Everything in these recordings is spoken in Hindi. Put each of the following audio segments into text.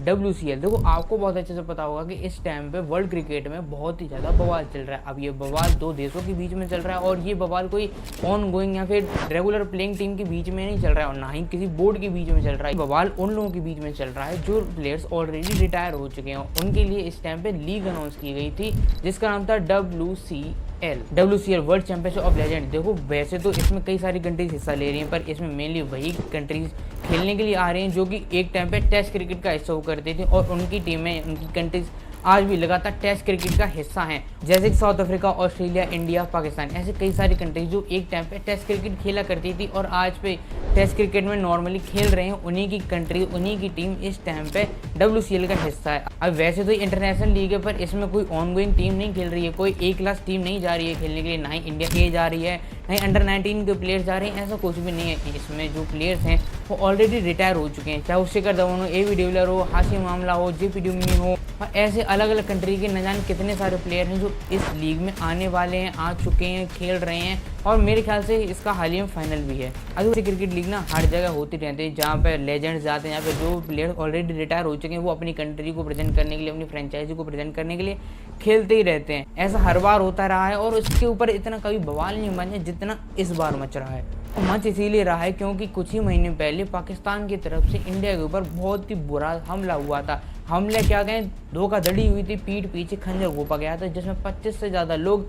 WCL। देखो आपको बहुत अच्छे से पता होगा कि इस टाइम पे वर्ल्ड क्रिकेट में बहुत ही ज़्यादा बवाल चल रहा है। अब ये बवाल दो देशों के बीच में चल रहा है और ये बवाल कोई ऑन गोइंग या फिर रेगुलर प्लेइंग टीम के बीच में नहीं चल रहा है और ना ही किसी बोर्ड के बीच में चल रहा है। बवाल उन लोगों के बीच में चल रहा है जो प्लेयर्स ऑलरेडी रिटायर हो चुके हैं। उनके लिए इस टाइम पे लीग अनाउंस की गई थी जिसका नाम था WCL world championship of legend. देखो वैसे तो इसमें कई सारी कंट्रीज हिस्सा ले रही हैं, पर इसमें मेनली वही कंट्रीज खेलने के लिए आ रही हैं जो कि एक टाइम पे टेस्ट क्रिकेट का हिस्सा हुआ करती थी और उनकी टीमें, उनकी कंट्रीज आज भी लगातार टेस्ट क्रिकेट का हिस्सा हैं, जैसे कि south Africa, Australia, India, Pakistan. ऐसे कई सारी कंट्रीज जो एक टाइम पे टेस्ट क्रिकेट खेला करती थी और आज पे टेस्ट क्रिकेट में नॉर्मली खेल रहे हैं, उन्हीं की कंट्री, उन्हीं की टीम इस टाइम पे WCL का हिस्सा है। अब वैसे तो इंटरनेशनल लीग है, पर इसमें कोई ऑनगोइंग टीम नहीं खेल रही है, कोई A क्लास टीम नहीं जा रही है खेलने के लिए, ना ही इंडिया के जा रही है, ना ही अंडर 19 के प्लेयर्स जा रहे हैं, ऐसा कुछ भी नहीं है। इसमें जो प्लेयर्स हैं वो ऑलरेडी रिटायर हो चुके हैं, चाहे वो शिखर धवन हो, AB डिविलियर्स हो, हाशिम आमला हो, JP डुमिनी हो, और ऐसे अलग अलग कंट्री के न जाने कितने सारे प्लेयर हैं जो इस लीग में आने वाले हैं, आ चुके हैं, खेल रहे हैं और मेरे ख्याल से इसका हाल ही में फाइनल भी है। अगर क्रिकेट लीग ना हर जगह होती रहती है जहाँ पे लेजेंड्स जाते हैं, यहाँ पे जो प्लेयर ऑलरेडी रिटायर हो चुके हैं वो अपनी कंट्री को प्रेजेंट करने के लिए, अपनी फ्रेंचाइजी को प्रेजेंट करने के लिए खेलते ही रहते हैं। ऐसा हर बार होता रहा है और उसके ऊपर इतना कभी बवाल नहीं बने जितना इस बार मच रहा है। मच इसीलिए रहा है क्योंकि कुछ ही महीने पहले पाकिस्तान की तरफ से इंडिया के ऊपर बहुत ही बुरा हमला हुआ था। हमले क्या कहें, धोखाधड़ी हुई थी, पीठ पीछे खंजर घोंपा गया था जिसमें 25 से ज़्यादा लोग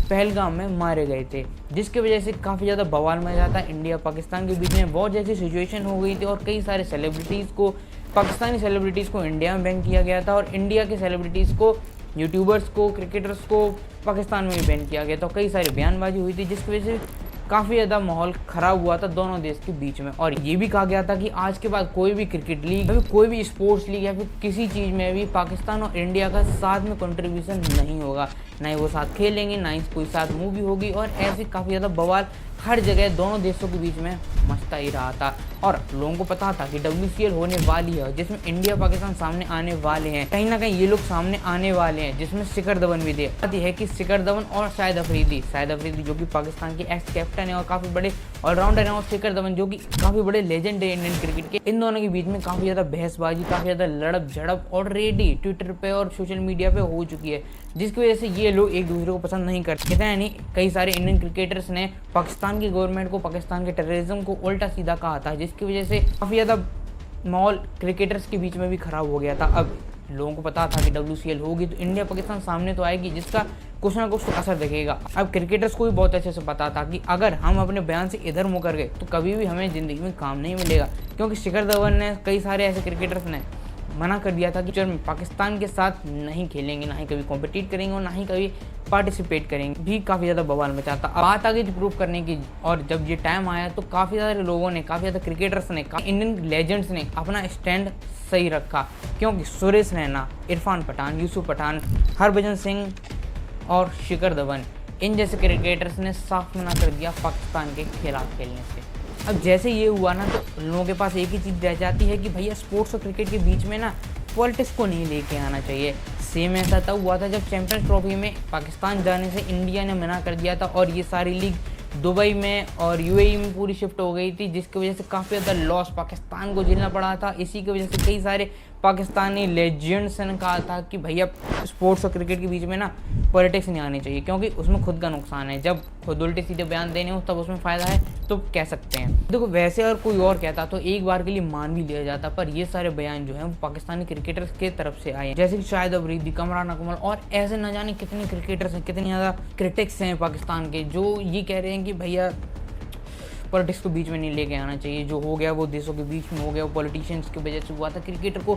पहलगाम में मारे गए थे, जिसकी वजह से काफ़ी ज़्यादा बवाल मचा था। इंडिया पाकिस्तान के बीच में वॉर जैसी सिचुएशन हो गई थी और कई सारे सेलिब्रिटीज़ को, पाकिस्तानी सेलिब्रिटीज़ को इंडिया में बैन किया गया था और इंडिया के सेलिब्रिटीज़ को, यूट्यूबर्स को, क्रिकेटर्स को पाकिस्तान में भी बैन किया गया था। कई सारी बयानबाजी हुई थी जिसकी वजह से काफ़ी ज़्यादा माहौल ख़राब हुआ था दोनों देश के बीच में। और ये भी कहा गया था कि आज के बाद कोई भी क्रिकेट लीग, कोई भी स्पोर्ट्स लीग या फिर किसी चीज़ में भी पाकिस्तान और इंडिया का साथ में कंट्रीब्यूशन नहीं होगा, ना ही वो साथ खेलेंगे, ना ही कोई साथ मूवी होगी। और ऐसे काफ़ी ज़्यादा बवाल हर जगह दोनों देशों के बीच में मचता ही रहा था और लोगों को पता था कि WCL होने वाली है जिसमें इंडिया पाकिस्तान सामने आने वाले हैं, कहीं ना कहीं ये लोग सामने आने वाले हैं, जिसमें शिखर धवन भी दे है कि शिखर धवन और शाहिद अफरीदी जो कि पाकिस्तान के एक्स कैप्टन है और काफ़ी बड़े ऑलराउंडर हैं, और शिखर धवन जो कि काफ़ी बड़े लेजेंड है इंडियन क्रिकेट के, इन दोनों के बीच में काफ़ी ज़्यादा बहसबाजी, काफ़ी ज़्यादा लड़प झड़प ऑलरेडी ट्विटर पे और सोशल मीडिया पे हो चुकी है, जिसकी वजह से ये लोग एक दूसरे को पसंद नहीं करते। इतना नहीं, कई सारे इंडियन क्रिकेटर्स ने पाकिस्तान की गवर्नमेंट को, पाकिस्तान के टेररिज्म को उल्टा सीधा कहा था, जिसकी वजह से काफ़ी ज़्यादा माहौल क्रिकेटर्स के बीच में भी खराब हो गया था। अब लोगों को पता था कि WCL होगी तो इंडिया पाकिस्तान सामने तो आएगी, जिसका कुछ ना कुछ तो असर दिखेगा। अब क्रिकेटर्स को भी बहुत अच्छे से पता था कि अगर हम अपने बयान से इधर मुकर गए तो कभी भी हमें ज़िंदगी में काम नहीं मिलेगा, क्योंकि शिखर धवन ने, कई सारे ऐसे क्रिकेटर्स ने मना कर दिया था कि चल पाकिस्तान के साथ नहीं खेलेंगे, ना ही कभी कॉम्पिटिट करेंगे और ना ही कभी पार्टिसिपेट करेंगे। भी काफ़ी ज़्यादा बवाल मचा था। बात आ गई थी प्रूव करने की, और जब ये टाइम आया तो काफ़ी सारे लोगों ने, काफ़ी ज़्यादा क्रिकेटर्स ने, इंडियन लेजेंड्स ने अपना स्टैंड सही रखा, क्योंकि सुरेश रैना, इरफान पठान, यूसुफ पठान, हरभजन सिंह और शिखर धवन, इन जैसे क्रिकेटर्स ने साफ मना कर दिया पाकिस्तान के खिलाफ खेलने से। अब जैसे ये हुआ ना तो लोगों के पास एक ही चीज़ रह जाती है कि भैया स्पोर्ट्स और क्रिकेट के बीच में ना पॉलिटिक्स को नहीं लेके आना चाहिए। सेम ऐसा तब हुआ था जब चैंपियंस ट्रॉफी में पाकिस्तान जाने से इंडिया ने मना कर दिया था और ये सारी लीग दुबई में और UAE में पूरी शिफ्ट हो गई थी, जिसकी वजह से काफ़ी ज़्यादा लॉस पाकिस्तान को झेलना पड़ा था। इसी की वजह से कई सारे पाकिस्तानी लेजेंड्स ने कहा था कि भैया स्पोर्ट्स और क्रिकेट के बीच में ना पॉलिटिक्स नहीं आनी चाहिए, क्योंकि उसमें खुद का नुकसान है। जब खुद उल्टे सीधे बयान देने हो तब उसमें फ़ायदा है तो कह सकते हैं। देखो वैसे अगर कोई और कहता तो एक बार के लिए मान भी लिया जाता, पर ये सारे बयान जो हैं वो पाकिस्तानी क्रिकेटर्स के तरफ से आए हैं, जैसे कि शाहिद अफरीदी, कमरान अकमल और ऐसे न जाने कितने क्रिकेटर्स हैं, कितने ज़्यादा क्रिटिक्स हैं पाकिस्तान के, जो ये कह रहे हैं कि भैया पॉलिटिक्स को बीच में नहीं लेके आना चाहिए, जो हो गया वो देशों के बीच में हो गया, वो पॉलिटिशियंस की वजह से हुआ था, क्रिकेटर को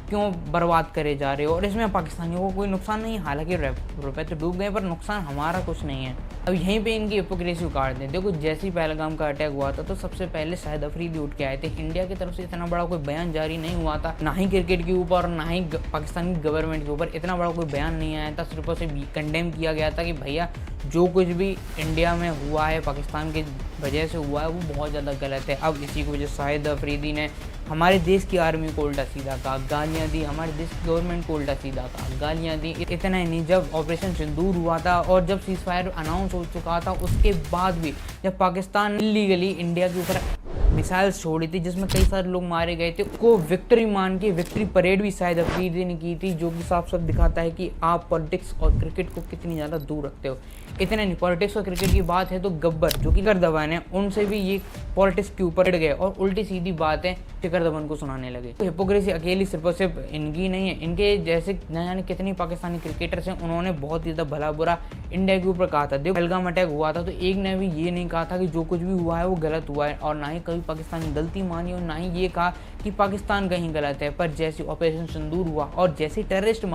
क्यों बर्बाद करे जा रहे हो, और इसमें पाकिस्तानियों को कोई नुकसान नहीं है। हालांकि रुपए तो डूब गए पर नुकसान हमारा कुछ नहीं है। अब यहीं पे इनकी हिपोक्रेसी उखाड़ दें। देखो जैसे ही पहलगाम का अटैक हुआ था तो सबसे पहले शाहिद अफरीदी उठ के आए थे। इंडिया की तरफ से इतना बड़ा कोई बयान जारी नहीं हुआ था, ना ही क्रिकेट के ऊपर, ना ही पाकिस्तान की गवर्नमेंट के ऊपर इतना बड़ा कोई बयान नहीं आया था। सिर्फ उसे कंडेम किया गया था कि भैया जो कुछ भी इंडिया में हुआ है, पाकिस्तान की वजह से हुआ है, वो बहुत ज़्यादा गलत है। अब इसी की वजह से शाहिद अफरीदी ने हमारे देश की आर्मी को उल्टा सीधा कहा, गालियाँ दी, हमारे देश की गवर्नमेंट को उल्टा सीधा कहा, गालियाँ दी। इतना ही नहीं, जब ऑपरेशन सिंदूर हुआ था और जब सीज़ फायर अनाउंस हो चुका था उसके बाद भी जब पाकिस्तान इलीगली इंडिया के ऊपर मिसाइल्स छोड़ी थी जिसमें कई सारे लोग मारे गए थे, को विक्ट्री मान के विक्ट्री परेड भी शायद अफरीदी ने की थी, जो कि साफ साफ दिखाता है कि आप पॉलिटिक्स और क्रिकेट को कितनी ज़्यादा दूर रखते हो। इतने नहीं, पॉलिटिक्स और क्रिकेट की बात है तो गब्बर जो कि शिखर धवन है उनसे भी ये पॉलिटिक्स के ऊपर अड़ गए और उल्टी सीधी बातें शिखर धवन को सुनाने लगे। तो हिपोक्रेसी अकेली सिर्फ और सिर्फ इनकी नहीं है, इनके जैसे न जाने कितनी पाकिस्तानी क्रिकेटर्स हैं, उन्होंने बहुत ही ज़्यादा भला बुरा इंडिया के ऊपर कहा था। देखो पहलगाम अटैक हुआ था तो एक ने भी ये नहीं कहा था कि जो कुछ भी हुआ है वो गलत हुआ है, और ना ही कभी पाकिस्तान ने गलती मानी और ना ही ये कहा कि पाकिस्तान कहीं गलत है। पर जैसे ऑपरेशन सिंदूर हुआ और जैसे टेररिस्ट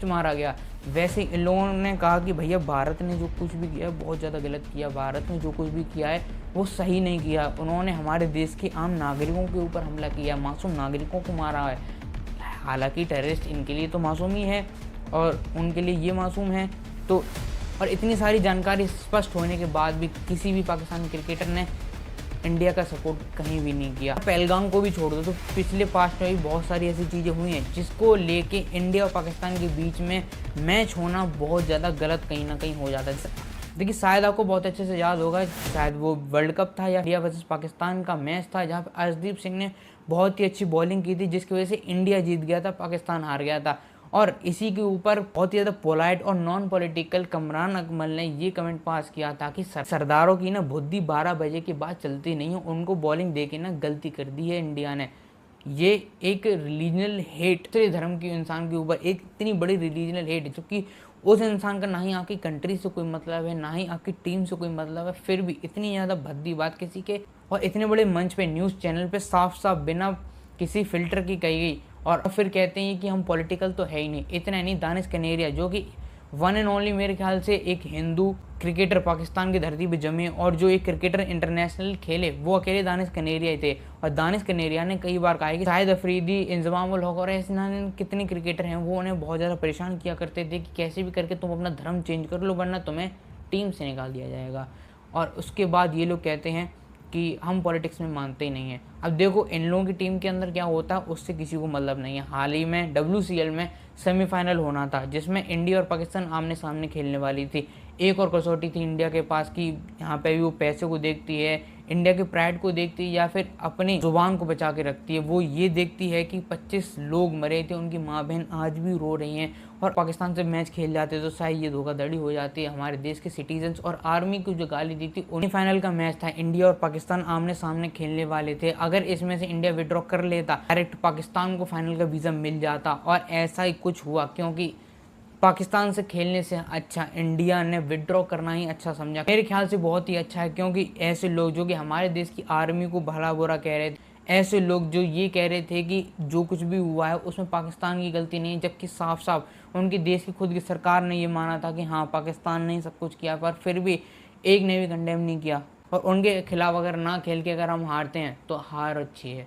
मारा गया वैसे इन लोगों ने कहा कि भैया भारत ने जो कुछ भी किया बहुत ज़्यादा गलत किया, भारत ने जो कुछ भी किया है वो सही नहीं किया, उन्होंने हमारे देश के आम नागरिकों के ऊपर हमला किया, मासूम नागरिकों को मारा है। हालांकि टेररिस्ट इनके लिए तो मासूम ही है और उनके लिए ये मासूम है। तो और इतनी सारी जानकारी स्पष्ट होने के बाद भी किसी भी पाकिस्तानी क्रिकेटर ने इंडिया का सपोर्ट कहीं भी नहीं किया। पहलगाम को भी छोड़ दो तो पिछले पास्ट में भी बहुत सारी ऐसी चीज़ें हुई हैं जिसको लेके इंडिया और पाकिस्तान के बीच में मैच होना बहुत ज़्यादा गलत कहीं ना कहीं हो जाता है। देखिए शायद आपको बहुत अच्छे से याद होगा, शायद वो वर्ल्ड कप था या इंडिया वर्सेस पाकिस्तान का मैच था जहाँ पर अर्शदीप सिंह ने बहुत ही अच्छी बॉलिंग की थी जिसकी वजह से इंडिया जीत गया था, पाकिस्तान हार गया था। और इसी के ऊपर बहुत ही ज़्यादा पोलाइट और नॉन पॉलिटिकल कमरान अकमल ने ये कमेंट पास किया था कि सरदारों की ना बुद्धि 12 बजे के बाद चलती नहीं है, उनको बॉलिंग दे के ना गलती कर दी है इंडिया ने। ये एक रिलीजनल हेट, दूसरे धर्म के इंसान के ऊपर एक इतनी बड़ी रिलीजनल हेट, जो कि उस इंसान का ना ही आपकी कंट्री से कोई मतलब है ना ही आपकी टीम से कोई मतलब है, फिर भी इतनी ज़्यादा भद्दी बात किसी के और इतने बड़े मंच पे न्यूज़ चैनल पे साफ साफ बिना किसी फिल्टर की कही गई। और फिर कहते हैं कि हम पॉलिटिकल तो है ही नहीं। इतना नहीं, दानिश कनेरिया जो कि वन एंड ओनली मेरे ख्याल से एक हिंदू क्रिकेटर पाकिस्तान की धरती पे जमे और जो एक क्रिकेटर इंटरनेशनल खेले वो अकेले दानिश कनेरिया ही थे। और दानिश कनेरिया ने कई बार कहा है कि शाहिद अफरीदी, इंजमाम उल हक और ऐसे कितने क्रिकेटर हैं वो उन्हें बहुत ज़्यादा परेशान किया करते थे कि कैसे भी करके तुम अपना धर्म चेंज कर लो वरना तुम्हें टीम से निकाल दिया जाएगा। और उसके बाद ये लोग कहते हैं कि हम पॉलिटिक्स में मानते ही नहीं हैं। अब देखो इन लोगों की टीम के अंदर क्या होता है उससे किसी को मतलब नहीं है। हाल ही में WCL में सेमीफाइनल होना था जिसमें इंडिया और पाकिस्तान आमने सामने खेलने वाली थी। एक और कसौटी थी इंडिया के पास कि यहाँ पे भी वो पैसे को देखती है, इंडिया के प्राइड को देखती है या फिर अपनी जुबान को बचा के रखती है। वो ये देखती है कि 25 लोग मरे थे, उनकी माँ बहन आज भी रो रही हैं और पाकिस्तान से मैच खेल जाते तो शायद ये धोखाधड़ी हो जाती है। हमारे देश के सिटीजन्स और आर्मी को जो गाली दी थी उन्हीं फाइनल का मैच था, इंडिया और पाकिस्तान आमने सामने खेलने वाले थे। अगर इसमें से इंडिया विड्रॉ कर लेता डायरेक्ट पाकिस्तान को फाइनल का वीज़ा मिल जाता और ऐसा ही कुछ हुआ, क्योंकि पाकिस्तान से खेलने से अच्छा इंडिया ने विड्रॉ करना ही अच्छा समझा। मेरे ख्याल से बहुत ही अच्छा है, क्योंकि ऐसे लोग जो कि हमारे देश की आर्मी को भला बुरा कह रहे थे, ऐसे लोग जो ये कह रहे थे कि जो कुछ भी हुआ है उसमें पाकिस्तान की गलती नहीं है, जबकि साफ साफ उनकी देश की खुद की सरकार ने ये माना था कि हाँ पाकिस्तान ने सब कुछ किया, पर फिर भी एक ने भी कंडेम नहीं किया। और उनके खिलाफ अगर ना खेल के अगर हम हारते हैं तो हार अच्छी है।